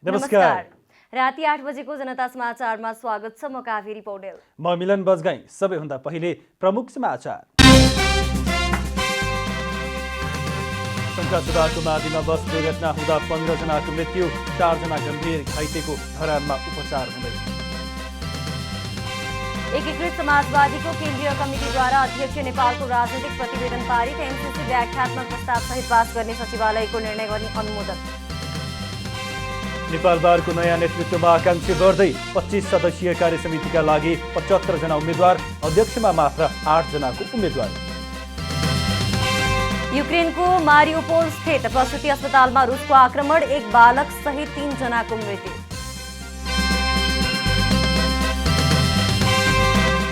नमस्कार। राति 8 बजेको जनता समाचारमा स्वागत छ। म कावेरी पौडेल। म मिलन बजगाई। सबैभन्दा पहिले प्रमुख समाचार। शङ्कास्पदको मादिमा बस दुर्घटना हुँदा 15 जनाको मृत्यु, 4 जना गम्भीर घाइतेको धरानमा उपचार हुँदै। एकीकृत समाजवादीको केन्द्रीय कमिटीद्वारा अध्यक्ष नेपालको राजनीतिक प्रतिवेदन पारित, एमसीसी व्याख्यात्मक प्रस्ताव सहित पास गर्ने सचिवालयको निर्णय गर्ने अनुमोदन। नेपाल बारको नयाँ नेतृत्वमा आकांक्षी बढ्दै, 25 सदस्यीय कार्यसमितिका लागि 75 जना उम्मेद्वार, अध्यक्षमा मात्र 8 जनाको उम्मेद्वार। युक्रेनको मारिउपोल स्थित प्रसुति अस्पतालमा रुसको आक्रमण, एक बालक सहित 3 जनाको मृत्यु।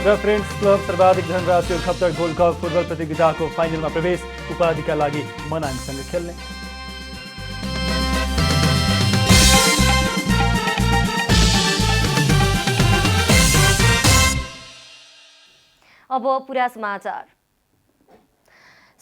र फ्रेन्ड्स क्लब सर्वाधिक धनराशि खप्तर गोल्ड कप फुटबल प्रतियोगिताको फाइनलमा प्रवेश, उपाधिका लागि मनाङसँग खेल्ने। अब पुरा समाचार।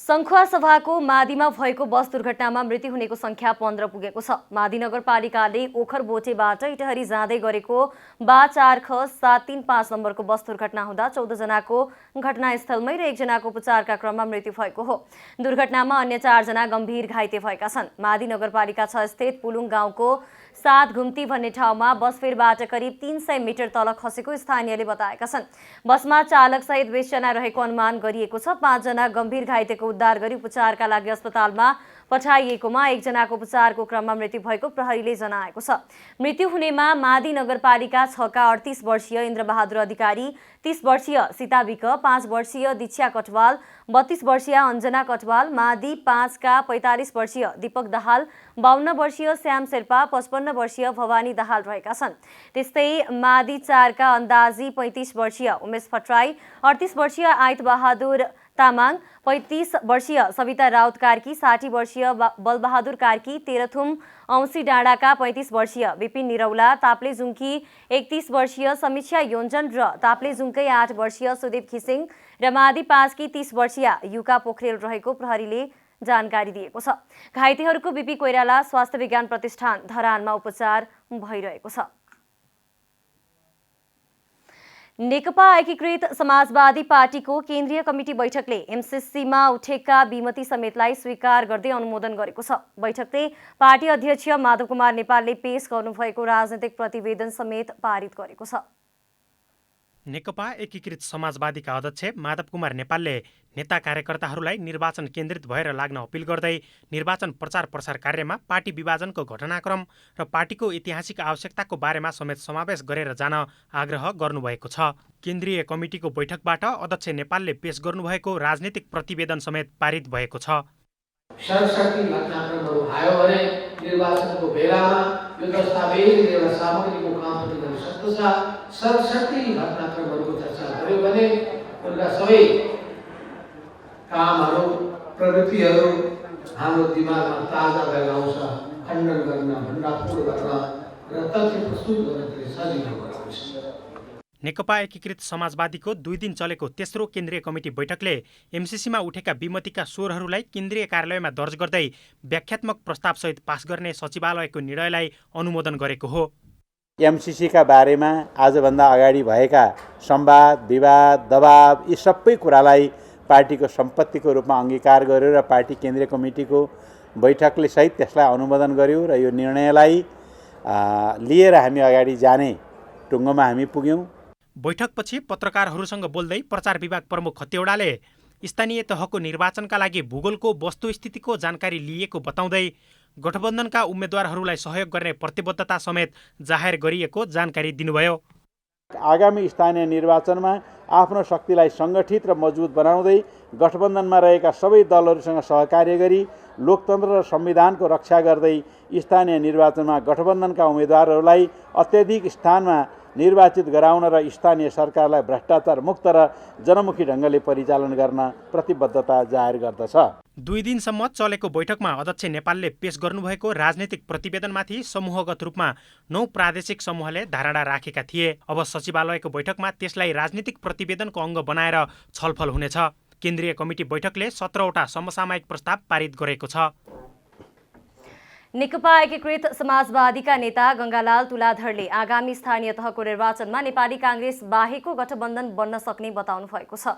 सङ्खुवा सभाको मादिमा भएको बस दुर्घटनामा मृत्यु हुनेको संख्या 15 पुगेको छ। मादी नगरपालिकाले ओखरबोटेबाट इटहरी जाँदै गरेको बा 4 ख 735 नम्बरको बस दुर्घटना हुँदा 14 जनाको घटनास्थलमै र 1 जनाको उपचारका क्रममा मृत्यु भएको हो। दुर्घटनामा अन्य 4 जना गम्भीर घाइते भएका छन्। मादी नगरपालिका 6 स्थित पुलुङ गाउँको 7 घुम्ती भन्ने ठाउँमा बस फेरबाट करिब 300 मिटर तल खसेको स्थानीयले बताएका छन्। बसमा चालक सहित 20 जना रहेको अनुमान गरिएको छ। 5 जना गम्भीर घाइतेको उद्धार गरी उपचारका लागि अस्पतालमा पठाइएकोमा 1 जनाको उपचारको क्रममा मृत्यु भएको प्रहरीले जनाएको छ। मृत्यु हुनेमा मादी नगरपालिका 6 का 38 वर्षीय इन्द्रबहादुर अधिकारी, 30 वर्षीय सीता विक, 5 वर्षीय दीक्षा कटवाल, 32 वर्षीय अञ्जना कटवाल, मादी 5 का 45 वर्षीय दीपक दाहाल, 52 वर्षीय श्याम शेर्पा, 55 वर्षीय भवानी दाहाल रहेका छन्। त्यस्तै मादी 4 का अन्दाजी 35 वर्षीय उमेश भट्टराई, 38 वर्षीय आयत बहादुर तामाङ, 35 वर्षीय सविता राउत कार्की, 60 वर्षीय बलबहादुर कार्की, तेह्रथुम औँसी डाँडाका 35 वर्षीय विपिन निरौला, ताप्लेजुङकी 31 वर्षीय समीक्षा योन्जन र ताप्लेजुङकै 8 वर्षीय सुदीप खिसिङ र मादी 5 की 30 वर्षीय युका पोखरेल रहेको प्रहरीले जानकारी दिएको छ। घाइतेहरूको बीपी कोइराला स्वास्थ्य विज्ञान प्रतिष्ठान धरानमा उपचार भइरहेको छ। नेकपा एकीकृत समाजवादी पार्टीको केन्द्रीय कमिटी बैठकले एमसीसीमा उठेका विमति समेतलाई स्वीकार गर्दै अनुमोदन गरेको छ। बैठकले पार्टी अध्यक्ष माधव कुमार नेपालले पेश गर्नुभएको राजनीतिक प्रतिवेदन समेत पारित गरेको छ। नेकपा एकीकृत समाजवादीका अध्यक्ष माधव कुमार नेपालले नेता कार्यकर्ताहरूलाई निर्वाचन केन्द्रित भएर लाग्न अपिल गर्दै निर्वाचन प्रचार प्रसार कार्यमा पार्टी विभाजनको घटनाक्रम र पार्टीको ऐतिहासिक आवश्यकताको बारेमा समेत समावेश गरेर जान आग्रह गर्नुभएको छ। केन्द्रीय कमिटीको बैठकबाट अध्यक्ष नेपालले पेश गर्नुभएको राजनीतिक प्रतिवेदन समेत पारित भएको छ। सरसर्ती घटनाक्रमहरू आयो भने निर्वाचनको बेलामा यो दस्तावेज एउटा सामग्रीको काम पनि गर्न सक्दछ। सरसर्ती घटनाक्रमहरूको चर्चा गर्यो भने उनका सबै कामहरू, प्रवृत्तिहरू हाम्रो दिमागमा ताजा भएर आउँछ। खण्डन गर्न, भण्डाफोड गर्न र तथ्य प्रस्तुत गर्न सजिलो गराउँछ। नेकपा एकीकृत समाजवादीको 2 दिन चलेको तेस्रो केन्द्रीय कमिटी बैठकले एमसीसीमा उठेका विमतिका स्वरहरूलाई केन्द्रीय कार्यालयमा दर्ज गर्दै व्याख्यात्मक प्रस्तावसहित पास गर्ने सचिवालयको निर्णयलाई अनुमोदन गरेको हो। एमसीसीका बारेमा आजभन्दा अगाडि भएका संवाद, विवाद, दबाव यी सबै कुरालाई पार्टीको सम्पत्तिको रूपमा अङ्गीकार गर्यो र पार्टी केन्द्रीय कमिटीको बैठकले सहित त्यसलाई अनुमोदन गर्यो र यो निर्णयलाई लिएर हामी अगाडि जाने टुङ्गोमा हामी पुग्यौँ। बैठकपछि पत्रकारहरूसँग बोल्दै प्रचार विभाग प्रमुख खतिवडाले स्थानीय तहको निर्वाचनका लागि भूगोलको वस्तुस्थितिको जानकारी लिएको बताउँदै गठबन्धनका उम्मेद्वारहरूलाई सहयोग गर्ने प्रतिबद्धता समेत जाहेर गरिएको जानकारी दिनुभयो। आगामी स्थानीय निर्वाचनमा आफ्नो शक्तिलाई सङ्गठित र मजबुत बनाउँदै गठबन्धनमा रहेका सबै दलहरूसँग सहकार्य गरी लोकतन्त्र र संविधानको रक्षा गर्दै स्थानीय निर्वाचनमा गठबन्धनका उम्मेद्वारहरूलाई अत्याधिक स्थानमा निर्वाचित गराउन र स्थानीय सरकारलाई भ्रष्टाचार मुक्त र जनमुखी ढङ्गले परिचालन गर्न प्रतिबद्धता जाहेर गर्दछ। 2 दिनसम्म चलेको बैठकमा अध्यक्ष नेपालले पेश गर्नुभएको राजनीतिक प्रतिवेदनमाथि समूहगत रूपमा 9 प्रादेशिक समूहले धारणा राखेका थिए। अब सचिवालयको बैठकमा त्यसलाई राजनीतिक प्रतिवेदनको अङ्ग बनाएर छलफल हुनेछ। केन्द्रीय कमिटी बैठकले 17वटा समसामयिक प्रस्ताव पारित गरेको छ। नेकपा एकीकृत समाजवादीका नेता गंगालाल तुलाधरले आगामी स्थानीय तहको निर्वाचनमा नेपाली कांग्रेस बाहेकको गठबन्धन बन्न सक्ने बताउनु भएको छ।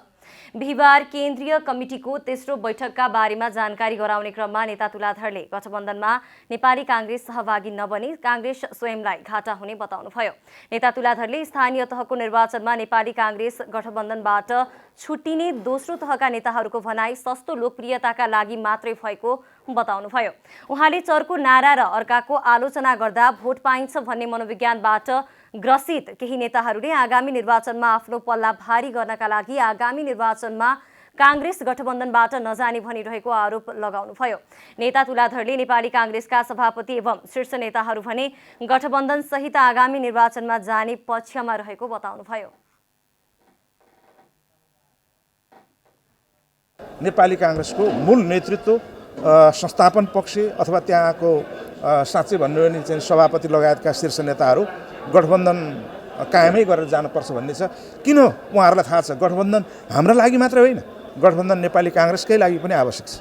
बिहिबार केन्द्रीय कमिटिको तेस्रो बैठकका बारेमा जानकारी गराउने क्रममा नेता तुलाधरले गठबन्धनमा नेपाली कांग्रेस सहभागी नबनी कांग्रेस स्वयंलाई घाटा हुने बताउनुभयो। नेता तुलाधरले स्थानीय तहको निर्वाचनमा नेपाली कांग्रेस गठबन्धनबाट छुट्टिने दोस्रो तहका नेताहरूको भनाई सस्तो लोकप्रियताका लागि मात्रै भएको बताउनुभयो। उहाँले चर्को नारा र अर्काको आलोचना गर्दा भोट पाइन्छ भन्ने मनोविज्ञानबाट ग्रसित केही नेताहरूले आगामी निर्वाचनमा आफ्नो पल्ला भारी गर्नका लागि आगामी निर्वाचनमा कांग्रेस गठबन्धनबाट नजाने भनिरहेको आरोप लगाउनुभयो। नेता तुलाधरले नेपाली कांग्रेसका सभापति एवं शीर्ष नेताहरू भने गठबन्धन सहित आगामी निर्वाचनमा जाने पक्षमा रहेको बताउनुभयो। नेपाली कांग्रेसको मूल नेतृत्व संस्थापन पक्ष अथवा त्यहाँको साँच्चै भन्नु भने चाहिँ सभापति लगायतका शीर्ष नेताहरू गठबन्धन कायमै गरेर जानुपर्छ भन्ने छ। किन उहाँहरूलाई थाहा छ गठबन्धन हाम्रो लागि मात्र होइन, गठबन्धन नेपाली कांग्रेसकै लागि पनि आवश्यक छ।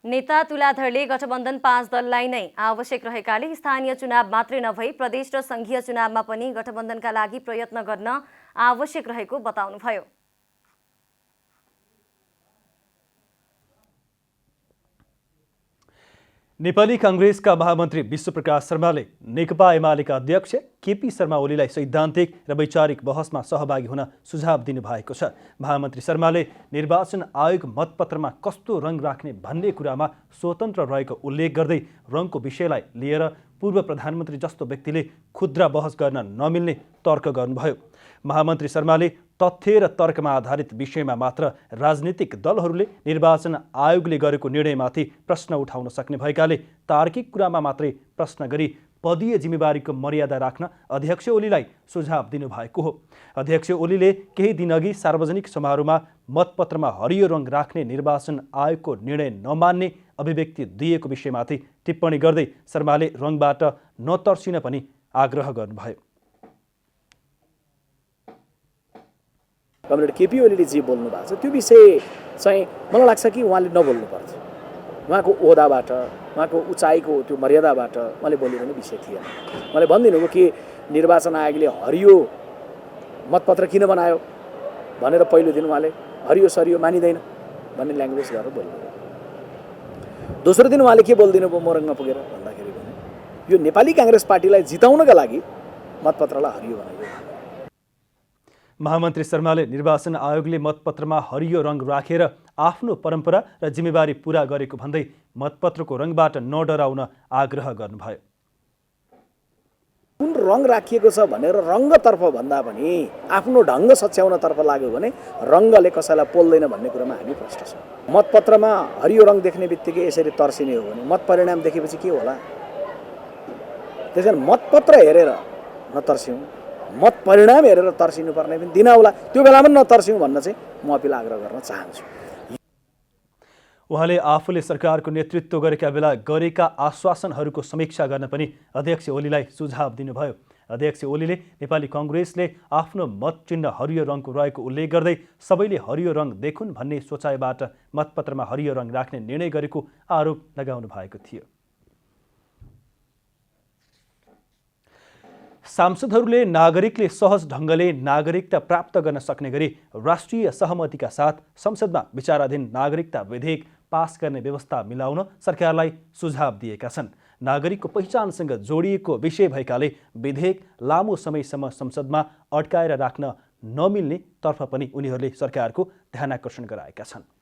नेता तुलाधरले गठबन्धन 5 दललाई नै आवश्यक रहेकाले स्थानीय चुनाव मात्रै नभई प्रदेश र संघीय चुनावमा पनि गठबन्धनका लागि प्रयत्न गर्न आवश्यक रहेको बताउनुभयो। नेपाली कांग्रेसका महामन्त्री विश्वप्रकाश शर्माले नेकपा एमालेका अध्यक्ष केपी शर्मा ओलीलाई सैद्धान्तिक र वैचारिक बहसमा सहभागी हुन सुझाव दिनुभएको छ। महामन्त्री शर्माले निर्वाचन आयोग मतपत्रमा कस्तो रङ राख्ने भन्ने कुरामा स्वतन्त्र रहेको उल्लेख गर्दै रङको विषयलाई लिएर पूर्व प्रधानमन्त्री जस्तो व्यक्तिले खुद्रा बहस गर्न नमिल्ने तर्क गर्नुभयो। महामन्त्री शर्माले तथ्य र तर्कमा आधारित विषयमा मात्र राजनीतिक दलहरूले निर्वाचन आयोगले गरेको निर्णयमाथि प्रश्न उठाउन सक्ने भएकाले तार्किक कुरामा मात्रै प्रश्न गरी पदीय जिम्मेवारीको मर्यादा राख्न अध्यक्ष ओलीलाई सुझाव दिनुभएको हो। अध्यक्ष ओलीले केही दिनअघि सार्वजनिक समारोहमा मतपत्रमा हरियो रङ राख्ने निर्वाचन आयोगको निर्णय नमान्ने अभिव्यक्ति दिएको विषयमाथि टिप्पणी गर्दै शर्माले रङबाट नतर्सिन पनि आग्रह गर्नुभयो। कमरेड केपी ओलीले जे बोल्नु भएको छ त्यो विषय चाहिँ मलाई लाग्छ कि उहाँले नबोल्नुपर्छ। उहाँको ओहदाबाट उहाँको उचाइको त्यो मर्यादाबाट उहाँले बोलिरहने विषय थिएन। उहाँले भनिदिनु हो कि निर्वाचन आयोगले हरियो मतपत्र किन बनायो भनेर पहिलो दिन उहाँले हरियो सरियो मानिँदैन भन्ने ल्याङ्ग्वेज गरेर बोल्नुभयो। दोस्रो दिन उहाँले के बोलिदिनु भयो मोरङमा पुगेर भन्दाखेरि भने यो नेपाली कांग्रेस पार्टीलाई जिताउनका लागि मतपत्रलाई हरियो बनायो। महामन्त्री शर्माले निर्वाचन आयोगले मतपत्रमा हरियो रङ राखेर आफ्नो परम्परा र जिम्मेवारी पूरा गरेको भन्दै मतपत्रको रङबाट नडराउन आग्रह गर्नुभयो। कुन रङ राखिएको छ भनेर रङ्गतर्फ भन्दा पनि आफ्नो ढङ्ग सच्याउनतर्फ लाग्यो भने रङ्गले कसैलाई पोल्दैन भन्ने कुरामा हामी प्रष्ट छौँ। मतपत्रमा हरियो रङ देख्ने बित्तिकै यसरी तर्सिने हो भने मत परिणाम देखेपछि के होला? त्यसैले मतपत्र हेरेर नतर्स्यौँ, मत परिणाम हेरेर तर्सिनु पर्ने पनि दिन होला। त्यो बेलामा नतर्स्यौँ भन्न चाहिँ म अपिल आग्रह गर्न चाहन्छु। उहाँले आफूले सरकारको नेतृत्व गरेका बेला गरेका आश्वासनहरूको समीक्षा गर्न पनि अध्यक्ष ओलीलाई सुझाव दिनुभयो। अध्यक्ष ओलीले नेपाली कांग्रेसले आफ्नो मत चिन्ह हरियो रङको रहेको उल्लेख गर्दै सबैले हरियो रङ देखुन् भन्ने सोचाइबाट मतपत्रमा हरियो रङ राख्ने निर्णय गरेको आरोप लगाउनु भएको थियो। सांसदहरूले नागरिकले सहज ढङ्गले नागरिकता प्राप्त गर्न सक्ने गरी राष्ट्रिय सहमतिका साथ संसदमा विचाराधीन नागरिकता विधेयक पास गर्ने व्यवस्था मिलाउन सरकारलाई सुझाव दिएका छन्। नागरिकको पहिचानसँग जोडिएको विषय भएकाले विधेयक लामो समयसम्म संसदमा अड्काएर राख्न नमिल्ने तर्फ पनि उनीहरूले सरकारको ध्यानाकर्षण गराएका छन्।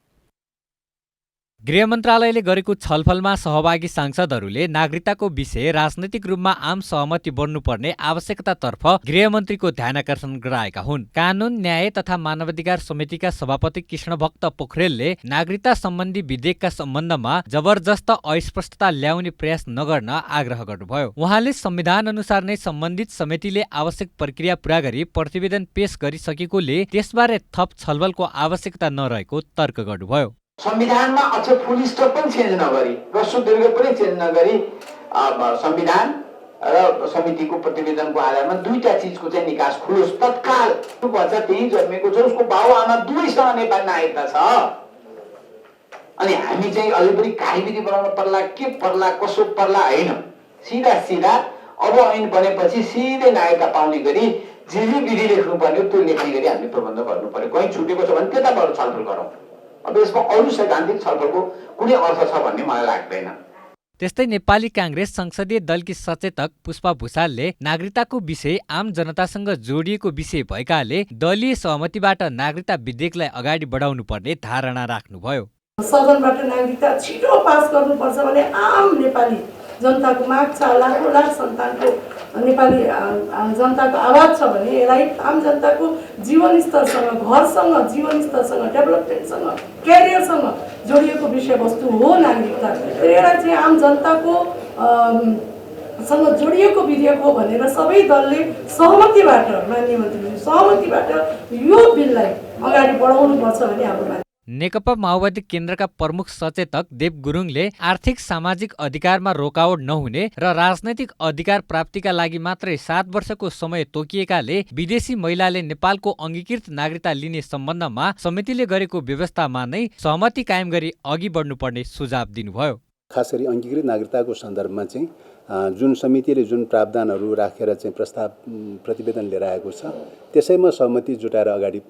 गृह मन्त्रालयले गरेको छलफलमा सहभागी सांसदहरूले नागरिकताको विषय राजनैतिक रूपमा आम सहमति बन्नुपर्ने आवश्यकतातर्फ गृहमन्त्रीको ध्यानाकर्षण गराएका हुन्। कानून न्याय तथा मानवाधिकार समितिका सभापति कृष्णभक्त पोखरेलले नागरिकता सम्बन्धी विधेयकका सम्बन्धमा जबरजस्त अस्पष्टता ल्याउने प्रयास नगर्न आग्रह गर्नुभयो। उहाँले संविधान अनुसार नै सम्बन्धित समितिले आवश्यक प्रक्रिया पूरा गरी प्रतिवेदन पेश गरिसकेकोले त्यसबारे थप छलफलको आवश्यकता नरहेको तर्क गर्नुभयो। संविधानमा अझ फुल स्टप पनि चेन्ज नगरी ह्रस्व दीर्घ पनि चेन्ज नगरी संविधान र समितिको प्रतिवेदनको आधारमा दुईटा चीजको चाहिँ निकास खुलोस् तत्काल। त्यो बच्चा त्यही जन्मेको छ, उसको बाउ आमा दुवैसँग नेपाली नागरिकता छ। अनि हामी चाहिँ अझै पनि कार्यविधि बनाउनु पर्ला, के पर्ला, कसो पर्ला होइन, सिधा अब ऐन बनेपछि सिधै नागरिकता पाउने गरी जे विधि लेख्नुपर्ने त्यो लेख्ने गरी हामीले प्रबन्ध गर्नु पर्यो। कहीँ छुटेको छ भने त्यताबाट छलफल गरौँ। अब यसमा अरू सैद्धान्तिक छलफलको कुनै अर्थ छ भन्ने मलाई लाग्दैन। त्यस्तै नेपाली काङ्ग्रेस संसदीय दलकी सचेतक पुष्पा भुसालले नागरिकताको विषय आम जनतासँग जोडिएको विषय भएकाले दलीय सहमतिबाट नागरिकता विधेयकलाई अगाडि बढाउनु पर्ने धारणा राख्नुभयो। सदनबाट नागरिकता छिटो पास गर्नुपर्छ भने आम नेपाली जनताको माग छ, लाखौँ लाख सन्तानको नेपाली जनताको आवाज छ भने यसलाई आम जनताको जीवनस्तरसँग, घरसँग, जीवनस्तरसँग, डेभलपमेन्टसँग, क्यारियरसँग जोडिएको विषयवस्तु हो नागरिकता। यसलाई चाहिँ आम जनताको सँग जोडिएको विधेयक हो भनेर सबै दलले सहमतिबाट, माननीय मन्त्रीज्यू सहमतिबाट यो बिललाई अगाडि बढाउनुपर्छ भन्ने हाम्रो माग। नेकपा माओवादी केन्द्रका प्रमुख सचेतक देव गुरुङले आर्थिक सामाजिक अधिकारमा रोकावट नहुने र राजनैतिक अधिकार प्राप्तिका लागि मात्रै 7 वर्षको समय तोकिएकाले विदेशी महिलाले नेपालको अङ्गीकृत नागरिकता लिने सम्बन्धमा समितिले गरेको व्यवस्थामा नै सहमति कायम गरी अघि बढ्नुपर्ने सुझाव दिनुभयो। खास गरी अङ्गीकृत नागरिकताको सन्दर्भमा चाहिँ जुन समितिले जुन प्रावधानहरू राखेर चाहिँ प्रस्ताव प्रतिवेदन लिएर आएको छ त्यसैमा सहमति जुटाएर अगाडि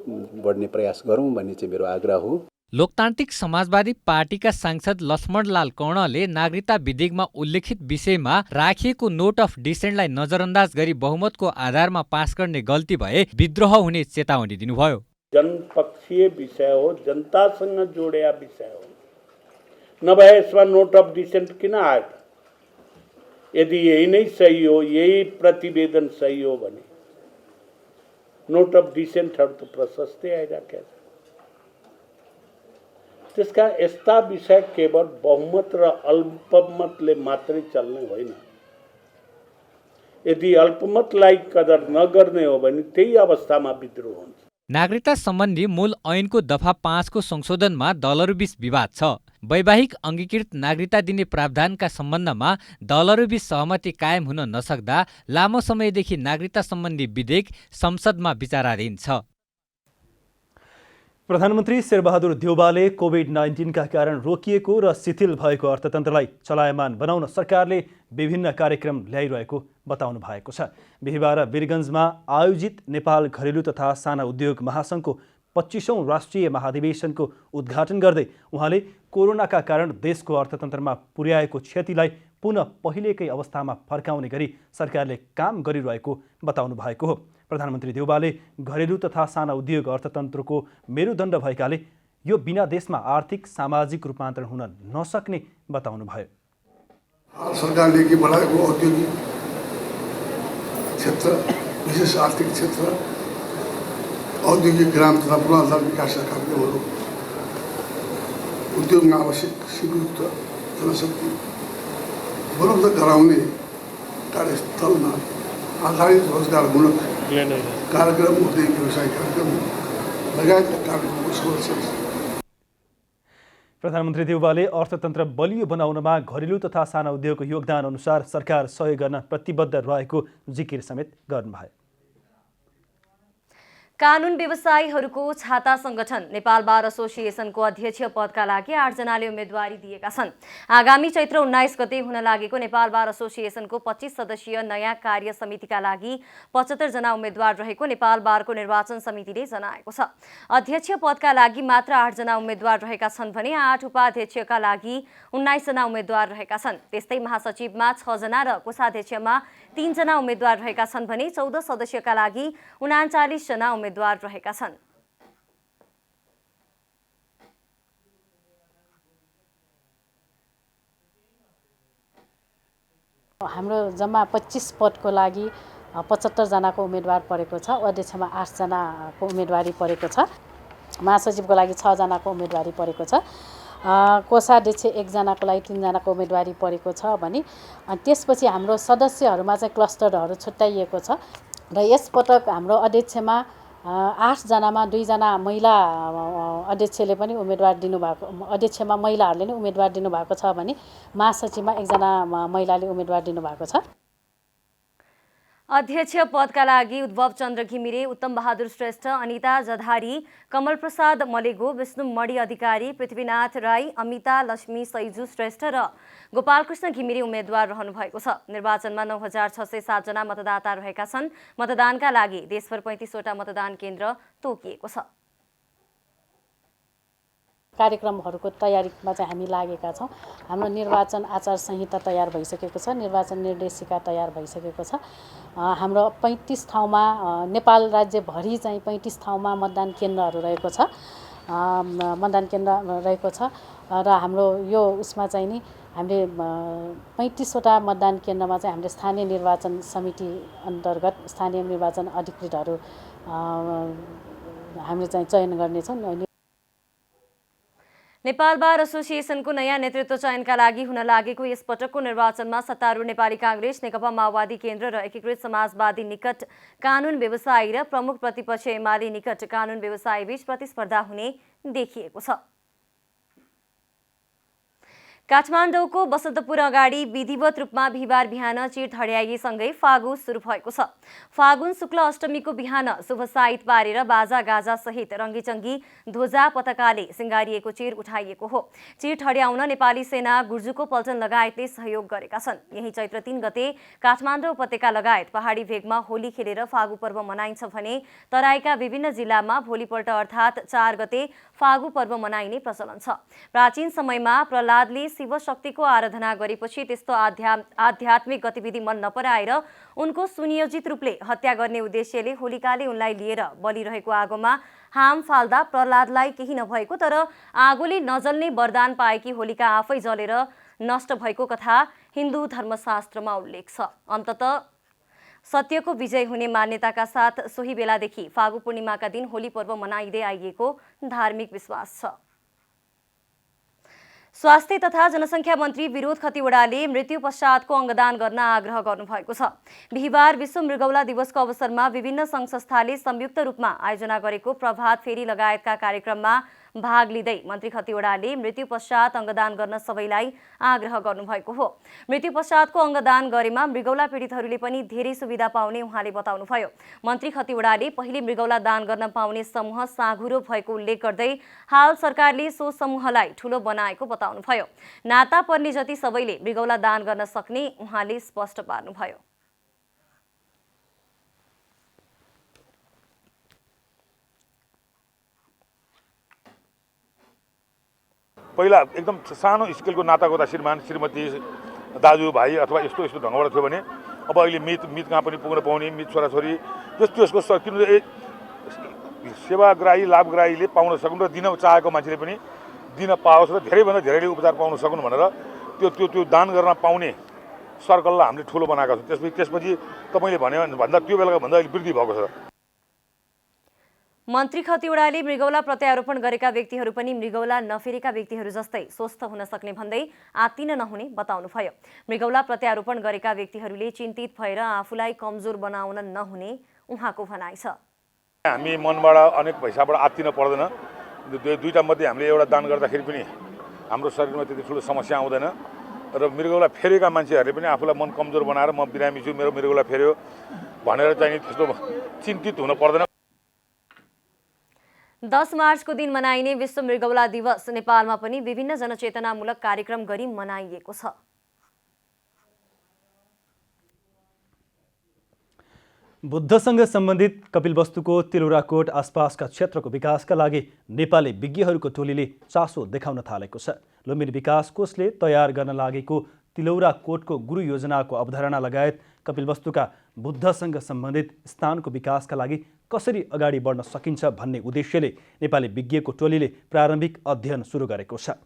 बढ्ने प्रयास गरौँ भन्ने चाहिँ मेरो आग्रह हो। लोकतान्त्रिक समाजवादी पार्टीका सांसद लक्ष्मणलाल कर्णले नागरिकता विधेयकमा उल्लेखित विषयमा राखिएको नोट अफ डिसेन्टलाई नजरअन्दाज गरी बहुमतको आधारमा पास गर्ने गल्ती भए विद्रोह हुने चेतावनी दिनुभयो। जनपक्षीय विषय हो, जनतासँग जोडिया विषय हो, नभए यसमा नोट अफ डिसेन्ट किन आयो? यदि यही नै सही हो, यही प्रतिवेदन सही हो भने नोट अफ डिसेन्टहरू त प्रशस्तै आइराखेका छ। त्यसका यस्ता विषय केवल बहुमत र अल्पमतले मात्रै चल्ने होइन। यदि अल्पमतलाई कदर नगर्ने हो भने त्यही अवस्थामा विद्रोह हुन्छ। नागरिकता सम्बन्धी मूल ऐनको दफा 5 को संशोधनमा दलहरूबीच विवाद छ। वैवाहिक अङ्गीकृत नागरिकता दिने प्रावधानका सम्बन्धमा दलहरूबीच सहमति कायम हुन नसक्दा लामो समयदेखि नागरिकता सम्बन्धी विधेयक संसदमा विचाराधीन छ। प्रधानमन्त्री शेरबहादुर देउवाले कोभिड-19 का कारण रोकिएको र शिथिल भएको अर्थतन्त्रलाई चलायमान बनाउन सरकारले विभिन्न कार्यक्रम ल्याइरहेको बताउनु भएको छ। बिहिबार वीरगञ्जमा आयोजित नेपाल घरेलु तथा साना उद्योग महासङ्घको 25औं राष्ट्रिय महाधिवेशनको उद्घाटन गर्दै उहाँले कोरोनाका कारण देशको अर्थतन्त्रमा पुर्याएको क्षतिलाई पुनः पहिलेकै अवस्थामा फर्काउने गरी सरकारले काम गरिरहेको बताउनु भएको हो। प्रधानमन्त्री देउवाले घरेलु तथा साना उद्योग अर्थतन्त्रको मेरुदण्ड भएकाले यो बिना देशमा आर्थिक सामाजिक रूपान्तरण हुन नसक्ने बताउनुभयो। सरकारले कि बढाएको औद्योगिक क्षेत्र, विशेष आर्थिक क्षेत्र, औद्योगिक ग्राम तथा पूर्वाधार विकासका कार्यक्रमहरू, उद्योगमा आवश्यक सिपयुक्त जनशक्ति उपलब्ध गराउने कार्यस्थलमा आधारित रोजगारमूलक कार्यक्रम, उद्योग व्यवसाय कार्यक्रम लगायतका कार्यक्रमको सफल। प्रधानमन्त्री देउवाले अर्थतन्त्र बलियो बनाउनमा घरेलु तथा साना उद्योगको योगदान अनुसार सरकार सहयोग गर्न प्रतिबद्ध रहेको जिकिर समेत गर्नुभयो। कानुन व्यवसायीहरूको छाता संगठन नेपाल बार एसोसिएसनको अध्यक्ष पदका लागि 8 जनाले उम्मेदवारी दिएका छन्। आगामी चैत्र 19 गते हुन लागेको नेपाल बार एसोसिएसनको 25 सदस्यीय नयाँ कार्य समितिका लागि 75 जना उम्मेदवार रहेको नेपाल बारको निर्वाचन समितिले जनाएको छ। अध्यक्ष पदका लागि मात्र 8 जना उम्मेदवार रहेका छन् भने 8 उपाध्यक्षका लागि 19 जना उम्मेदवार रहेका छन्। त्यस्तै महासचिवमा 6 जना र कोषाध्यक्षमा 3 जना उम्मेदवार रहेका छन् भने 14 सदस्यका लागि 39 जना उम्मेदवार रहेका छन्। हाम्रो जम्मा 25 पदको लागि 75 जनाको उम्मेदवार परेको छ। अध्यक्षमा 8 जनाको उम्मेदवारी परेको छ। महासचिवको लागि 6 जनाको उम्मेदवारी परेको छ। कोषाध्यक्ष 1 जनाको लागि 3 जनाको उम्मेदवारी परेको छ भने त्यसपछि हाम्रो सदस्यहरूमा चाहिँ क्लस्टरहरू छुट्याइएको छ र यसपटक हाम्रो अध्यक्षमा 8 जनामा 2 जना महिला अध्यक्षले पनि उम्मेदवार दिनुभएको, अध्यक्षमा महिलाहरूले नै उम्मेदवार दिनुभएको छ भने महासचिवमा 1 जना महिलाले उम्मेदवार दिनुभएको छ। अध्यक्ष पदका लागि उद्भव चन्द्र घिमिरे, उत्तम बहादुर श्रेष्ठ, अनिता जधारी, कमल प्रसाद मलेगो, विष्णु मणि अधिकारी, पृथ्वीनाथ राई, अमिता लक्ष्मी सैजु श्रेष्ठ र गोपालकृष्ण घिमिरे उम्मेद्वार रहनु भएको छ। निर्वाचनमा 9607 जना मतदाता रहेका छन्। मतदानका लागि देशभर 35 वटा मतदान केन्द्र तोकिएको छ। कार्यक्रमहरूको तयारीमा चाहिँ हामी लागेका छौँ। हाम्रो निर्वाचन आचार संहिता तयार भइसकेको छ, निर्वाचन निर्देशिका तयार भइसकेको छ। हाम्रो 35 ठाउँमा नेपाल राज्यभरि चाहिँ 35 ठाउँमा मतदान केन्द्रहरू रहेको छ, र हाम्रो यो उसमा चाहिँ नि हामीले 35 वटा मतदान केन्द्रमा चाहिँ हामीले स्थानीय निर्वाचन समिति अन्तर्गत स्थानीय निर्वाचन अधिकृतहरू हामीले चाहिँ चयन गर्नेछौँ। नेपाल बार एसोसिएसनको नयाँ नेतृत्व चयनका लागि हुन लागेको यस पटकको निर्वाचनमा सत्तारूढ नेपाली कांग्रेस, नेकपा माओवादी केन्द्र र एकीकृत समाजवादी निकट कानून व्यवसायी र प्रमुख प्रतिपक्ष एमाले निकट कानून व्यवसायी बीच प्रतिस्पर्धा हुने देखिएको छ। काठमाडौँको बसन्तपुर अगाडि विधिवत रूपमा बिहिबार बिहान चिर ठड्याइएसँगै फागुन सुरु भएको छ। फागुन शुक्ल अष्टमीको बिहान शुभ साइत पारेर बाजा गाजा सहित रङ्गीचङ्गी ध्वजा पताकाले सिंगारिएको चिर उठाइएको हो। चिर ठड्याउन नेपाली सेना, गुर्जुको पल्टन लगायतले सहयोग गरेका छन्। यही चैत्र 3 गते काठमाडौँ उपत्यका लगायत पहाडी भेगमा होली खेलेर फागु पर्व मनाइन्छ भने तराईका विभिन्न जिल्लामा भोलिपल्ट अर्थात् 4 गते फागु पर्व मनाइने प्रचलन छ। प्राचीन समयमा प्रहलादले शिव शक्तिको आराधना गरेपछि त्यस्तो आध्यात्मिक गतिविधि मन नपराएर उनको सुनियोजित रूपले हत्या गर्ने उद्देश्यले होलिकाले उनलाई लिएर बलिरहेको आगोमा हाम फाल्दा प्रहलादलाई केही नभएको तर आगोले नजल्ने वरदान पाएकी होलिका आफै जलेर नष्ट भएको कथा हिन्दू धर्मशास्त्रमा उल्लेख छ। अन्ततः सत्यको विजय हुने मान्यताका साथ सोही बेलादेखि फागु पूर्णिमाका दिन होली पर्व मनाइँदै आइएको धार्मिक विश्वास छ। स्वास्थ्य तथा जनसङ्ख्या मन्त्री विरोध खतिवडाले मृत्यु पश्चातको अङ्गदान गर्न आग्रह गर्नुभएको छ। बिहिबार विश्व मृगौला दिवसको अवसरमा विभिन्न सङ्घ संस्थाले संयुक्त रूपमा आयोजना गरेको प्रभात फेरी लगायतका कार्यक्रममा भाग लिँदै मन्त्री खतिवडाले मृत्यु पश्चात अङ्गदान गर्न सबैलाई आग्रह गर्नुभएको हो। मृत्यु पश्चातको अङ्गदान गरेमा मृगौला पीडितहरूले पनि धेरै सुविधा पाउने उहाँले बताउनुभयो। मन्त्री खतिवडाले पहिले मृगौला दान गर्न पाउने समूह साँघुरो भएको उल्लेख गर्दै हाल सरकारले सो समूहलाई ठूलो बनाएको बताउनुभयो। नाता पर्ने जति सबैले मृगौला दान गर्न सक्ने उहाँले स्पष्ट पार्नुभयो। पहिला एकदम सानो स्केलको नातागोता श्रीमान श्रीमती दाजुभाइ अथवा यस्तो ढङ्गबाट थियो भने अब अहिले मित कहाँ पनि पुग्न पाउने, मित छोराछोरी त्यसको किनभने सेवाग्राही लाभग्राहीले पाउन सकुन् र दिन चाहेको मान्छेले पनि दिन पाओस् र धेरैभन्दा धेरैले उपचार पाउन सकुन् भनेर त्यो दान गर्न पाउने सर्कललाई हामीले ठुलो बनाएका छौँ। त्यसपछि तपाईँले भन्दा त्यो बेलाको भन्दा अहिले वृद्धि भएको छ। मन्त्री खतिवडाले मृगौला प्रत्यारोपण गरेका व्यक्तिहरू पनि मृगौला नफेरेका व्यक्तिहरू जस्तै स्वस्थ हुन सक्ने भन्दै आत्तिन नहुने बताउनुभयो। मृगौला प्रत्यारोपण गरेका व्यक्तिहरूले चिन्तित भएर आफूलाई कमजोर बनाउन नहुने उहाँको भनाइ छ। हामी मनबाट अनेक पैसाबाट आत्तिन पर्दैन। दुईटा मध्ये हामीले एउटा दान गर्दाखेरि पनि हाम्रो शरीरमा त्यति ठुलो समस्या आउँदैन र मृगौला फेरेका मान्छेहरूले पनि आफूलाई मन कमजोर बनाएर म बिरामी छु, मेरो मृगौला फेर्यो भनेर चाहिँ त्यस्तो चिन्तित हुन पर्दैन। 10 मार्चको दिन मनाइने विश्व मृगौला दिवस नेपालमा पनि विभिन्न जनचेतनामूलक कार्यक्रम गरी मनाइएको छ। बुद्धसँग सम्बन्धित कपिलवस्तुको तिलौराकोट आसपासका क्षेत्रको विकासका लागि नेपाली विज्ञहरूको टोलीले चासो देखाउन थालेको छ। लुम्बिनी विकास कोषले तयार गर्न लागेको तिलौराकोटको गुरु योजनाको अवधारणा लगायत कपिलवस्तुका बुद्धसँग सम्बन्धित स्थानको विकासका लागि कसरी अगाडि बढ्न सकिन्छ भन्ने उद्देश्यले नेपाली विज्ञको टोलीले प्रारम्भिक अध्ययन सुरु गरेको छ।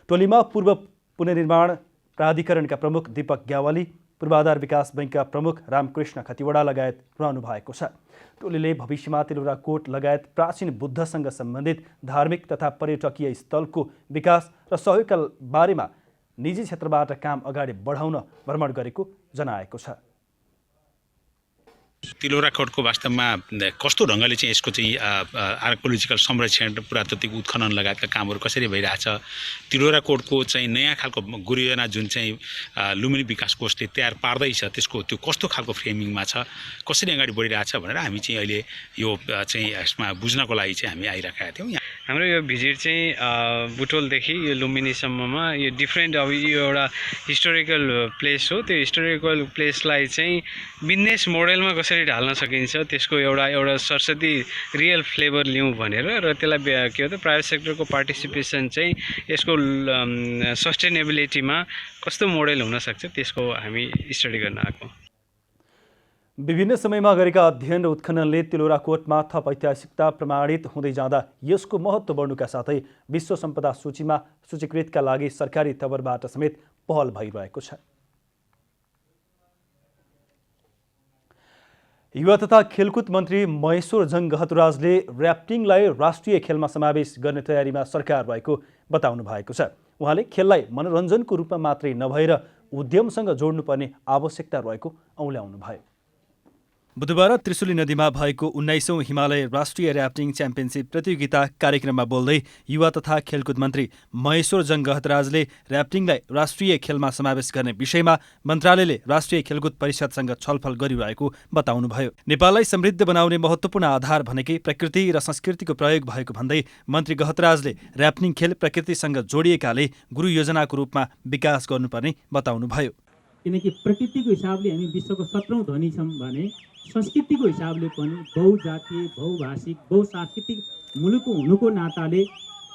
टोलीमा पूर्व पुनर्निर्माण प्राधिकरणका प्रमुख दीपक ग्यावाली, पूर्वाधार विकास बैंकका प्रमुख रामकृष्ण खतिवडा लगायत रहनु भएको छ। टोलीले भविष्यमा तिलौराकोट लगायत प्राचीन बुद्धसँग सम्बन्धित धार्मिक तथा पर्यटकीय स्थलको विकास र सहयोगका बारेमा निजी क्षेत्रबाट काम अगाडि बढाउन भ्रमण गरेको जनाएको छ। तिलौरा कोटको वास्तवमा कस्तो ढङ्गले चाहिँ यसको चाहिँ आर्कोलोजिकल संरक्षण र पुरातात्विक उत्खनन लगायतका कामहरू कसरी भइरहेछ, तिलौरा कोटको चाहिँ नयाँ खालको गुरुयोजना जुन चाहिँ लुम्बिनी विकास कोषले तयार पार्दैछ त्यसको त्यो कस्तो खालको फ्रेमिङमा छ, कसरी अगाडि बढिरहेछ भनेर हामी चाहिँ अहिले यो चाहिँ यसमा बुझ्नको लागि चाहिँ हामी आइरहेका थियौँ। हाम्रो यो भिजिट चाहिँ बुटोलदेखि यो लुम्बिनीसम्ममा यो डिफ्रेन्ट अब यो एउटा हिस्टोरिकल प्लेस हो, त्यो हिस्टोरिकल प्लेसलाई चाहिँ बिजनेस मोडलमा कसरी ढाल्न सकिन्छ त्यसको एउटा सरस्वती रियल फ्लेभर लिउँ भनेर र त्यसलाई के हो त प्राइभेट सेक्टरको पार्टिसिपेसन चाहिँ यसको सस्टेनेबिलिटीमा कस्तो मोडल हुनसक्छ त्यसको हामी स्टडी गर्न आएको। विभिन्न समयमा गरेका अध्ययन र उत्खननले तिलौरा कोटमा थप ऐतिहासिकता प्रमाणित हुँदै जाँदा यसको महत्त्व बढ्नुका साथै विश्व सम्पदा सूचीमा सूचीकृतका लागि सरकारी तवरबाट समेत पहल भइरहेको छ। युवा तथा खेलकुद मन्त्री महेश्वरजङ गहतराजले र्याफ्टिङलाई राष्ट्रिय खेलमा समावेश गर्ने तयारीमा सरकार रहेको बताउनु भएको छ। उहाँले खेललाई मनोरञ्जनको रूपमा मात्रै नभएर उद्यमसँग जोड्नुपर्ने आवश्यकता रहेको औल्याउनुभयो। बुधबार त्रिशुली नदीमा भएको 19औं हिमालय राष्ट्रिय र्याफ्टिङ च्याम्पियनसिप प्रतियोगिता कार्यक्रममा बोल्दै युवा तथा खेलकुद मन्त्री महेश्वरजङ गहतराजले र्याफ्टिङलाई राष्ट्रिय खेलमा समावेश गर्ने विषयमा मन्त्रालयले राष्ट्रिय खेलकुद परिषदसँग छलफल गरिरहेको बताउनुभयो। नेपाललाई समृद्ध बनाउने महत्त्वपूर्ण आधार भनेकै प्रकृति र संस्कृतिको प्रयोग भएको भन्दै मन्त्री गहतराजले र्याफ्टिङ खेल प्रकृतिसँग जोडिएकाले गुरु योजनाको रूपमा विकास गर्नुपर्ने बताउनुभयो। किनकि प्रकृतिको हिसाबले हामी विश्वको 17औं धनी छौँ भने संस्कृतिको हिसाबले पनि बहुजातीय, बहुभाषिक, बहुसांस्कृतिक मुलुक हुनुको नाताले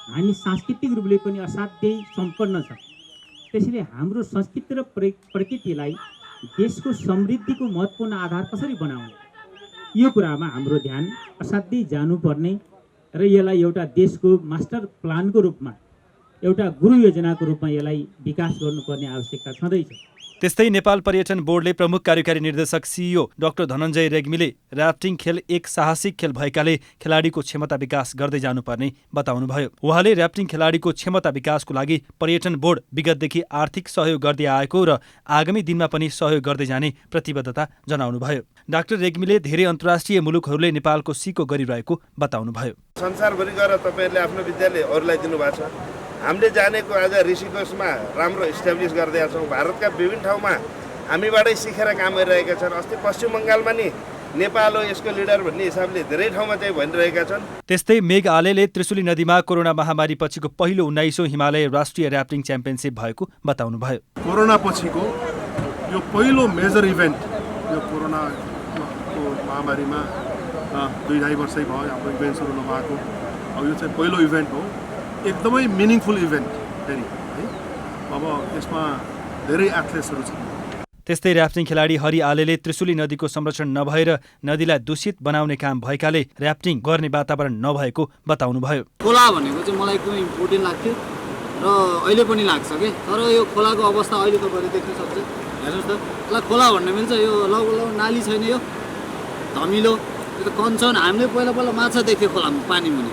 हामी सांस्कृतिक रूपले पनि असाध्यै सम्पन्न छ। त्यसैले हाम्रो संस्कृति र प्रकृतिलाई देशको समृद्धिको महत्त्वपूर्ण आधार कसरी बनाउने यो कुरामा हाम्रो ध्यान असाध्यै जानुपर्ने र यसलाई एउटा देशको मास्टर प्लानको रूपमा, एउटा गुरु योजनाको रूपमा यसलाई विकास गर्नुपर्ने आवश्यकता छँदैछ। त्यस्तै नेपाल पर्यटन बोर्डले प्रमुख कार्यकारी निर्देशक सिइओ डाक्टर धनञ्जय रेग्मीले र्याफ्टिङ खेल एक साहसिक खेल भएकाले खेलाडीको क्षमता विकास गर्दै जानुपर्ने बताउनुभयो। उहाँले र्याफ्टिङ खेलाडीको क्षमता विकासको लागि पर्यटन बोर्ड विगतदेखि आर्थिक सहयोग गर्दै आएको र आगामी दिनमा पनि सहयोग गर्दै जाने प्रतिबद्धता जनाउनुभयो। डाक्टर रेग्मीले धेरै अन्तर्राष्ट्रिय मुलुकहरूले नेपालको सिको गरिरहेको बताउनुभयो। संसारभरि गएर तपाईँहरूले आफ्नो विद्यालय अरूलाई दिनुभएको छ। हामीले जानेको आज ऋषिकेशमा राम्रो इस्टाब्लिस गर्दै छौँ। भारतका विभिन्न ठाउँमा हामीबाटै सिकेर काम गरिरहेका छन्। अस्ति पश्चिम बङ्गालमा नि नेपाल हो यसको लिडर भन्ने हिसाबले धेरै ठाउँमा चाहिँ भनिरहेका छन्। त्यस्तै मेघ आलेले त्रिशुली नदीमा कोरोना महामारी पछिको पहिलो 19औं हिमालय राष्ट्रिय र्याफ्टिङ च्याम्पियनसिप भएको बताउनुभयो। कोरोना पछिको यो पहिलो मेजर इभेन्ट, यो कोरोनाको महामारीमा 2-2.5 वर्षै भयो हाम्रो इभेन्ट सुरु नभएको। अब यो चाहिँ पहिलो इभेन्ट हो, एकदमै मिनिङफुल इभेन्ट फेरि है। अब यसमा धेरै एथलेट्सहरू छन्। त्यस्तै र्याफ्टिङ खेलाडी हरि आलेले त्रिशुली नदीको संरक्षण नभएर नदीलाई दूषित बनाउने काम भएकाले र्याफ्टिङ गर्ने वातावरण नभएको बताउनुभयो। खोला भनेको चाहिँ मलाई एकदमै इम्पोर्टेन्ट लाग्थ्यो र अहिले पनि लाग्छ के, तर यो खोलाको अवस्था अहिले तपाईँले देख्न सक्छ। हेर्नुहोस् त, खोला भन्ने मिल्छ यो लगभग नाली छैन, यो धमिलो, यो त कञ्चन। हामीले पहिला माछा देख्थ्यो खोलामा पानी मुनि,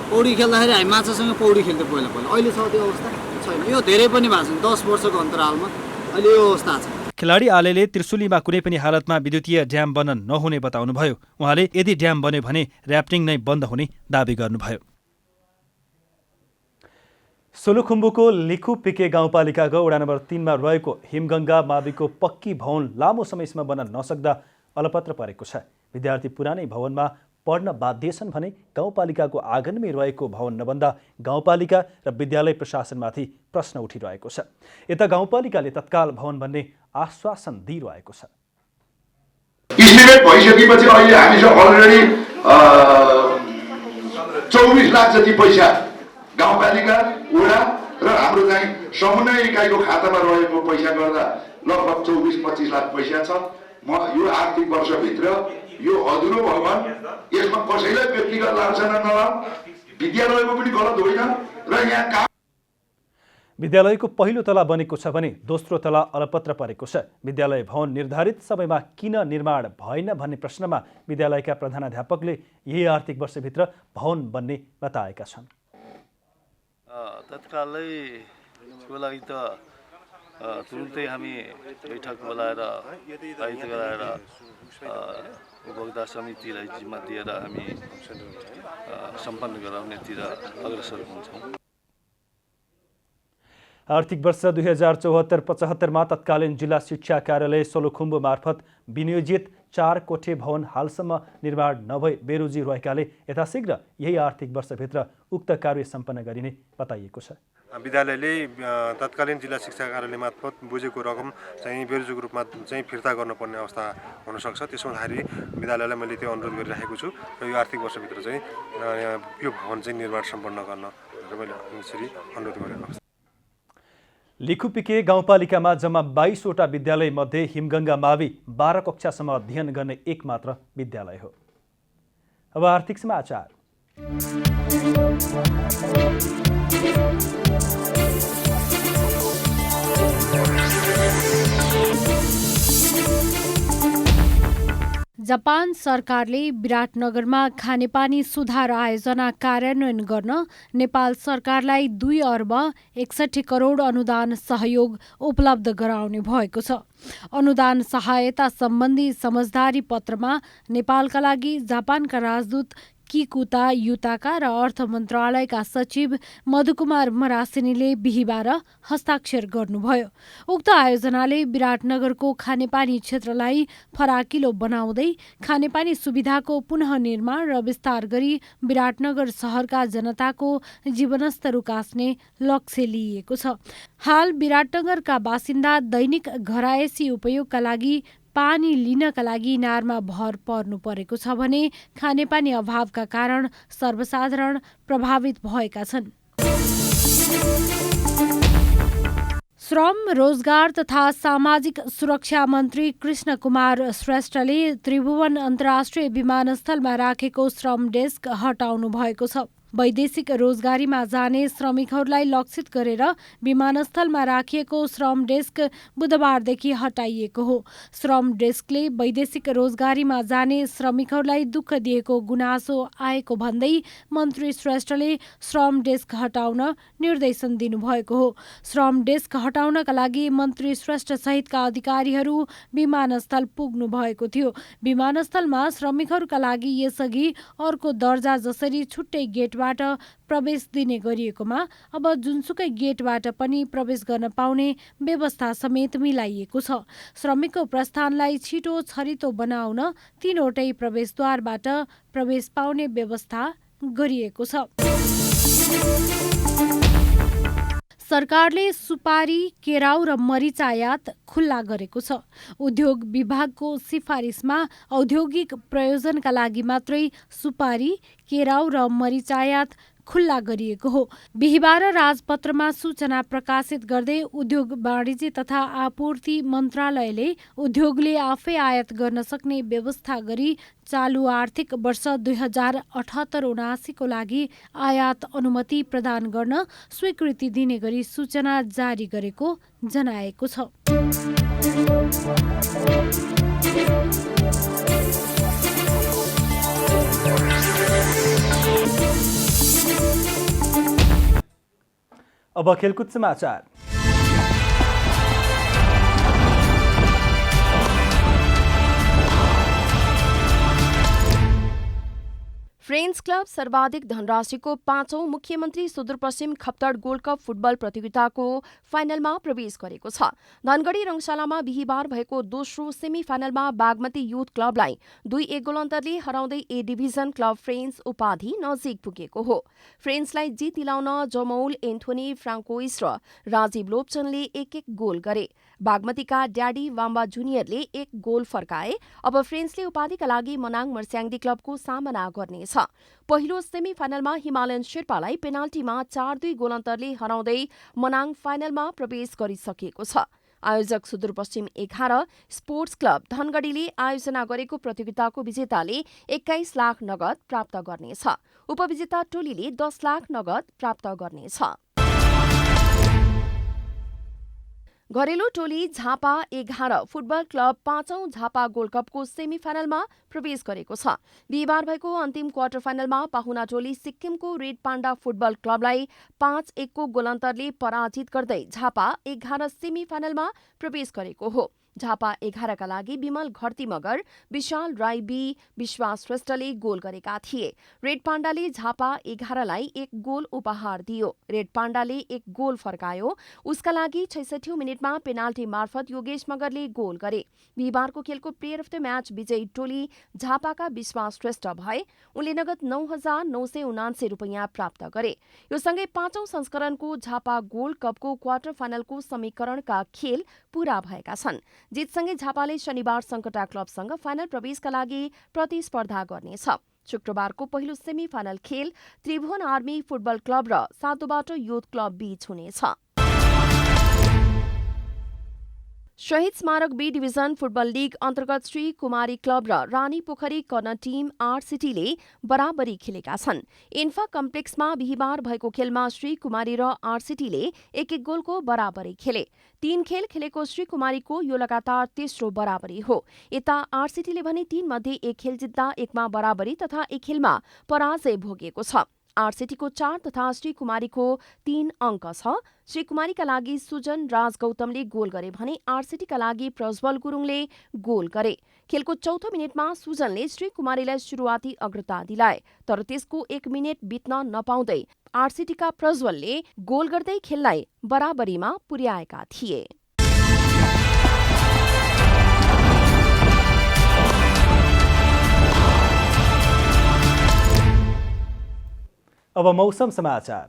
पौडी खेल्दाखेरि हामी माछासँग पौडी खेल्थ्यो पहिला। अहिले छ त्यो अवस्था छैन। यो धेरै पनि भएको छ, 10 वर्षको अन्तरालमा अहिले यो अवस्था छ। खेलाडी आलेले त्रिशुलीमा कुनै पनि हालतमा विद्युतीय ड्याम बन्न नहुने बताउनुभयो। उहाँले यदि ड्याम बन्यो भने र्याफ्टिङ नै बन्द हुने दावी गर्नुभयो। सोलुखुम्बुको लिखुपिके गाउँपालिकाको वडा नम्बर 3 मा रहेको हिमगङ्गा माविको पक्की भवन लामो समयसम्म बन्न नसक्दा अलपत्र परेको छ। विद्यार्थी पुरानै भवनमा पढ्न बाध्य छन् भने गाउँपालिकाको आँगनमै रहेको भवन नबन्दा गाउँपालिका र विद्यालय प्रशासनमाथि प्रश्न उठिरहेको छ। यता गाउँपालिकाले तत्काल भवन बन्ने आश्वासन दिइरहेको छ। इस्टिमेट भइसकेपछि अहिले हामीसँग अलरेडी 24 लाख जति पैसा गाउँपालिका, वडा र हाम्रो चाहिँ समन्वय इकाइको खातामा रहेको पैसा गर्दा लगभग 24-25 लाख पैसा छ। यो आर्थिक वर्षभित्र यो अधुरो भवन, यसमा कसैलाई व्यक्तिगत लान्छना नलाऊ, विद्यालयको पनि गलत होइन र यहाँ विद्यालयको पहिलो तला बनेको छ भने दोस्रो तला अलपत्र परेको छ। विद्यालय भवन निर्धारित समयमा किन निर्माण भएन भन्ने प्रश्नमा विद्यालयका प्रधानाध्यापकले यही आर्थिक वर्षभित्र भवन बन्ने बताएका छन्। तत्कालै त्यसको लागि त तुरुन्तै हामी बैठक बोलाएर आयोजित गराएर उपभोक्ता समितिलाई जिम्मा दिएर हामी सम्पन्न गराउनेतिर अग्रसर हुन्छौँ। आर्थिक वर्ष 2074-75 तत्कालीन जिल्ला शिक्षा कार्यालय सोलुखुम्बु मार्फत विनियोजित 4 कोठे भवन हालसम्म निर्माण नभई बेरोजी रहेकाले यथाशीघ्र यही आर्थिक वर्षभित्र उक्त कार्य सम्पन्न गरिने बताइएको छ। विद्यालयले तत्कालीन जिल्ला शिक्षा कार्यालय मार्फत बुझेको रकम चाहिँ बेरोजगार रूपमा चाहिँ फिर्ता गर्नुपर्ने अवस्था हुनसक्छ। त्यसो हुँदाखेरि विद्यालयलाई मैले त्यो अनुरोध गरिराखेको छु र यो आर्थिक वर्षभित्र चाहिँ यो भवन चाहिँ निर्माण सम्पन्न गर्न मैले यसरी अनुरोध गरेको अवस्था। लिखुपिके गाउँपालिकामा जम्मा 22वटा विद्यालय मध्ये हिमगङ्गा मावि 12 कक्षासम्म अध्ययन गर्ने एक मात्र विद्यालय हो। अब आर्थिक समाचार। जापान सरकारले विराटनगरमा खानेपानी सुधार आयोजना कार्यान्वयन गर्न नेपाल सरकारलाई 2 अर्ब 61 करोड अनुदान सहयोग उपलब्ध गराउने भएको छ। अनुदान सहायता सम्बन्धी समझदारी पत्रमा नेपालका लागि जापानका राजदूत किकुता युताका र अर्थ मन्त्रालयका सचिव मधुकुमार मरासिनीले बिहिबार हस्ताक्षर गर्नुभयो। उक्त आयोजनाले विराटनगरको खानेपानी क्षेत्रलाई फराकिलो बनाउँदै खानेपानी सुविधाको पुनः निर्माण र विस्तार गरी विराटनगर सहरका जनताको जीवनस्तर उकास्ने लक्ष्य लिएको छ। हाल विराटनगरका बासिन्दा दैनिक घरायसी उपयोगका लागि पानी लिनका लागि इनारमा भर पर्नु परेको छ भने खानेपानी अभावका कारण सर्वसाधारण प्रभावित भएका छन्। श्रम, रोजगार तथा सामाजिक सुरक्षा मन्त्री कृष्ण कुमार श्रेष्ठले त्रिभुवन अन्तर्राष्ट्रिय विमानस्थलमा राखेको श्रम डेस्क हटाउनु भएको छ। वैदेशिक रोजगारीमा जाने श्रमिकहरूलाई लक्षित गरेर विमानस्थलमा राखिएको श्रम डेस्क बुधबारदेखि हटाइएको हो। श्रम डेस्कले वैदेशिक रोजगारीमा जाने श्रमिकहरूलाई दुःख दिएको गुनासो आएको भन्दै मन्त्री श्रेष्ठले श्रम डेस्क हटाउन निर्देशन दिनुभएको हो। श्रम डेस्क हटाउनका लागि मन्त्री श्रेष्ठ सहितका अधिकारीहरू विमानस्थल पुग्नु भएको थियो। विमानस्थलमा श्रमिकहरूका लागि यसअघि अर्को दर्जा जसरी छुट्टै गेट बाट प्रवेश दिने गरिएकोमा अब जुनसुकै गेटबाट पनि प्रवेश गर्न पाउने व्यवस्था समेत मिलाइएको छ। श्रमिकको प्रस्थानलाई छिटो छरितो बनाउन 3वटै प्रवेशद्वारबाट प्रवेश पाउने व्यवस्था गरिएको छ। सरकारले सुपारी, केराउ र मरिच आयात खुल्ला गरेको छ। उद्योग विभागको सिफारिसमा औद्योगिक प्रयोजनका लागि मात्रै सुपारी, केराउ र मरिच आयात खुल्ला गरिएको हो। बिहिबार राजपत्रमा सूचना प्रकाशित गर्दै उद्योग वाणिज्य तथा आपूर्ति मन्त्रालयले उद्योगले आफै आयात गर्न सक्ने व्यवस्था गरी चालु आर्थिक वर्ष 2078-79 को लागि आयात अनुमति प्रदान गर्न स्वीकृति दिने गरी सूचना जारी गरेको जनाएको छ। अब खेलकुद समाचार। फ्रेन्ड्स क्लब सर्वाधिक धनराशिको 5औं मुख्यमन्त्री Sudurpashchim Khaptad gold cup football प्रतियोगिताको फाइनलमा प्रवेश गरेको छ। धनगढी रङशालामा बिहिबार भएको दोस्रो सेमी फाइनलमा बागमती युथ क्लबलाई 2-1 गोल अन्तरले हराउँदै ए डिभिजन क्लब फ्रेन्ड्स उपाधि नजिक पुगेको हो। फ्रेन्ड्सलाई जित दिलाउन जमौल एन्थोनी फ्रान्कोइस र राजीव लोप्चनले 1-1 गोल गरे। बागमतीका ड्याडी वाम्बा जुनियरले 1 गोल फर्काए। अब फ्रेन्ड्सले उपाधिका लागि मनाङ मर्स्याङ्दी क्लबको सामना गर्नेछ। पहिलो सेमी फाइनलमा हिमालयन शेर्पालाई पेनाल्टीमा 4-2 गोल अन्तरले हराउँदै मनाङ फाइनलमा प्रवेश गरिसकेको छ। आयोजक सुदूरपश्चिम 11 स्पोर्ट्स क्लब धनगढीले आयोजना गरेको प्रतियोगिताको विजेताले 21 लाख नगद प्राप्त गर्नेछ। उपविजेता टोलीले 10 लाख नगद प्राप्त गर्नेछ। घरेलु टोली झापा 11 फुटबल क्लब 5औं झापा गोल्ड कपको सेमिफाइनलमा प्रवेश गरेको छ। बिहिबार भएको अन्तिम क्वार्टर फाइनलमा पाहुना टोली सिक्किमको रेड पाण्डा फुटबल क्लबलाई 5-1 को गोलन्तरले पराजित गर्दै झापा 11 सेमिफाइनलमा प्रवेश गरेको हो। झापा 11 का लागि विमल घरती मगर, विशाल राई बी, विश्वास श्रेष्ठले गोल गरेका थिए। रेड पाण्डाले झापा 11 लाई 1 गोल उपहार दियो। रेड पाण्डाले 1 गोल फर्कायो। उसका लागि 66 मिनेटमा पेनाल्टी मार्फत योगेश मगरले गोल गरे। बिहिबारको खेलको प्लेयर अफ द म्याच विजयी टोली झापाका विश्वास श्रेष्ठ भए। उनले नगद 9,979 रुपैयाँ प्राप्त गरे। यो सँगै 5औं संस्करणको झापा गोल्ड कपको क्वार्टर फाइनलको समीकरणका खेल पूरा भएका छन्। जितसँगै झापाले शनिबार सङ्कटा क्लबसँग फाइनल प्रवेशका लागि प्रतिस्पर्धा गर्नेछ। शुक्रबारको पहिलो सेमी फाइनल खेल त्रिभुवन आर्मी फुटबल क्लब र सातोबाटो युथ क्लब बीच हुनेछ। शहीद स्मारक बी डिभिजन फुटबल लीग अन्तर्गत श्री कुमारी क्लब र रानी पोखरी कर्नर टिम आरसिटीले बराबरी खेलेका छन्। इन्फा कम्प्लेक्समा बिहिबार भएको खेलमा श्री कुमारी र आरसिटीले 1-1 गोलको बराबरी खेले। 3 खेल खेलेको श्री कुमारीको यो लगातार तेस्रो बराबरी हो। यता आरसिटीले भने 3 मध्ये 1 खेल जित्दा 1 मा बराबरी तथा 1 खेलमा पराजय भोगेको छ। आरसिटीको 4 तथा श्री कुमारीको 3 अङ्क छ। श्री कुमारीका लागि सुजन राज गौतमले गोल गरे भने आरसिटीका लागि प्रज्वल गुरुङले गोल गरे। खेलको 4औं मिनेटमा सुजनले श्री कुमारीलाई सुरुवाती अग्रता दिलाए, तर त्यसको 1 मिनेट बित्न नपाउँदै आरसिटीका प्रज्वलले गोल गर्दै खेललाई बराबरीमा पुर्याएका थिए। अब मौसम समाचार।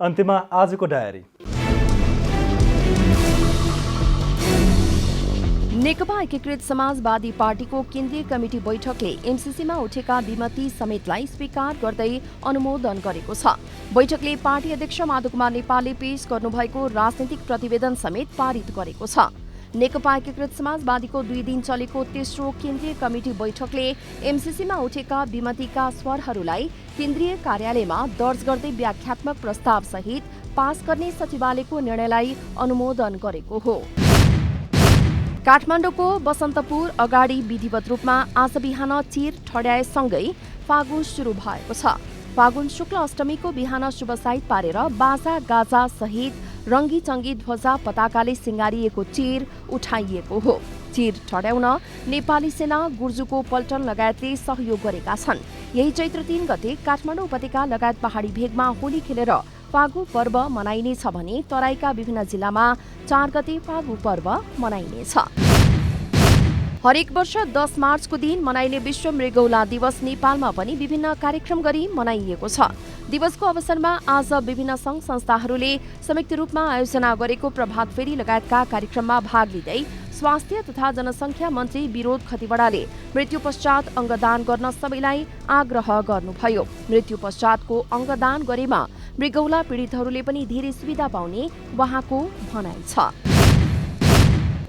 अन्त्यमा आजको डायरी। नेकपा एकीकृत समाजवादी पार्टीको केन्द्रीय कमिटी बैठकले एमसीसीमा उठेका विमति समेतलाई स्वीकार गर्दै अनुमोदन गरेको छ। बैठकले पार्टी अध्यक्ष माधवकुमार नेपालले पेश गर्नुभएको राजनीतिक प्रतिवेदन समेत पारित गरेको छ। नेकपा एकीकृत समाजवादीको 2 दिन चलेको तेस्रो केन्द्रीय कमिटी बैठकले एमसीसीमा उठेका विमतिका स्वरहरूलाई केन्द्रीय कार्यालयमा दर्ज गर्दै व्याख्यात्मक प्रस्ताव सहित पास गर्ने सचिवालयको निर्णयलाई अनुमोदन गरेको हो। काठमाडौँको बसन्तपुर अगाडि विधिवत रूपमा आज बिहान चिर ठड्याएसँगै फागुन सुरु भएको छ। फागुन शुक्ल अष्टमीको बिहान शुभ साइत पारेर बाजा गाजा सहित रङ्गी चङ्गी ध्वजा पताकाले सिंगारिएको चिर उठाइएको हो। चिर ठड्याउन नेपाली सेना, गुर्जुको पल्टन लगायतले सहयोग गरेका छन्। यही चैत्र 3 गते काठमाडौँ उपत्यका लगायत पहाडी भेगमा होली खेलेर फागु पर्व मनाइनेछ भने तराईका विभिन्न जिल्लामा 4 गते फागु पर्व मनाइनेछ। हरेक वर्ष 10 मार्चको दिन मनाइने विश्व मृगौला दिवस नेपालमा पनि विभिन्न कार्यक्रम गरी मनाइएको छ। दिवसको अवसरमा आज विभिन्न सङ्घ संस्थाहरूले संयुक्त रूपमा आयोजना गरेको प्रभात फेरी लगायतका कार्यक्रममा भाग लिँदै स्वास्थ्य तथा जनसङ्ख्या मन्त्री विरोध खतिवडाले मृत्यु पश्चात अङ्गदान गर्न सबैलाई आग्रह गर्नुभयो। मृत्यु पश्चातको अङ्गदान गरेमा मृगौला पीडितहरूले पनि धेरै सुविधा पाउने उहाँको भनाइ छ।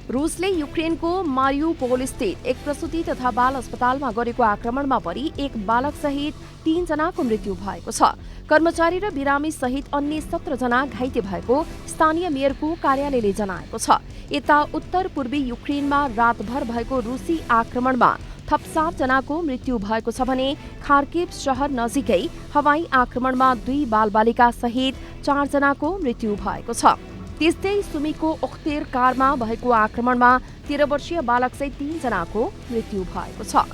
रुसले युक्रेनको मारिउपोल स्थित एक प्रसुति तथा बाल अस्पतालमा गरेको आक्रमणमा परि 1 बालक सहित 3 जनाको मृत्यु भएको छ। कर्मचारी र बिरामी सहित अन्य 17 जना घाइते भएको स्थानीय मेयरको कार्यालयले जनाएको छ। यता उत्तर पूर्वी युक्रेनमा रातभर भएको रुसी आक्रमणमा थप 7 जनाको मृत्यु भएको छ भने खार्किभ शहर नजिकै हवाई आक्रमणमा 2 बालबालिका सहित 4 जनाको मृत्यु भएको छ। त्यस्तै सुमीको ओख्तेर कारमा भएको आक्रमणमा 13 वर्षीय बालकसहित 3 जनाको मृत्यु भएको छ।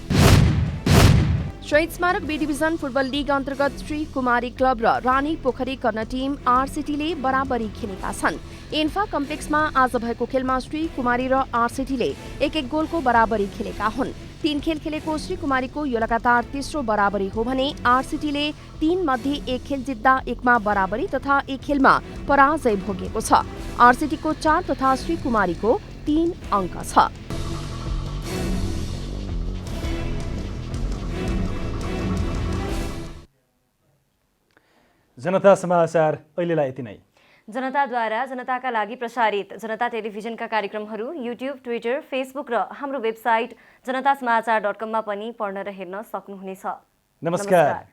शहीद स्मारक बी डिभिजन फुटबल लीग अन्तर्गत श्री कुमारी क्लब र रानी पोखरी कर्नर टिम आरसिटीले बराबरी खेलेका छन्। इन्फा कम्प्लेक्समा आज भएको खेलमा श्री कुमारी र आरसीटीले 1-1 गोलको बराबरी खेलेका हुन्। 3 खेल खेलेको श्री कुमारीको यो लगातार तेस्रो बराबरी हो भने आरसीटीले 3 मध्ये 1 खेल जित्दा 1 मा बराबरी तथा 1 खेलमा पराजय भोगेको छ। आरसीटीको 4 तथा श्री कुमारीको 3 अङ्क छ। जनता समाचार अहिलेलाई यति नै। जनताद्वारा जनताका लागि प्रसारित जनता टेलिभिजनका कार्यक्रमहरू युट्युब, ट्विटर, फेसबुक र हाम्रो वेबसाइट जनतासमाचार.com मा पनि पढ्न र हेर्न सक्नुहुनेछ। नमस्कार।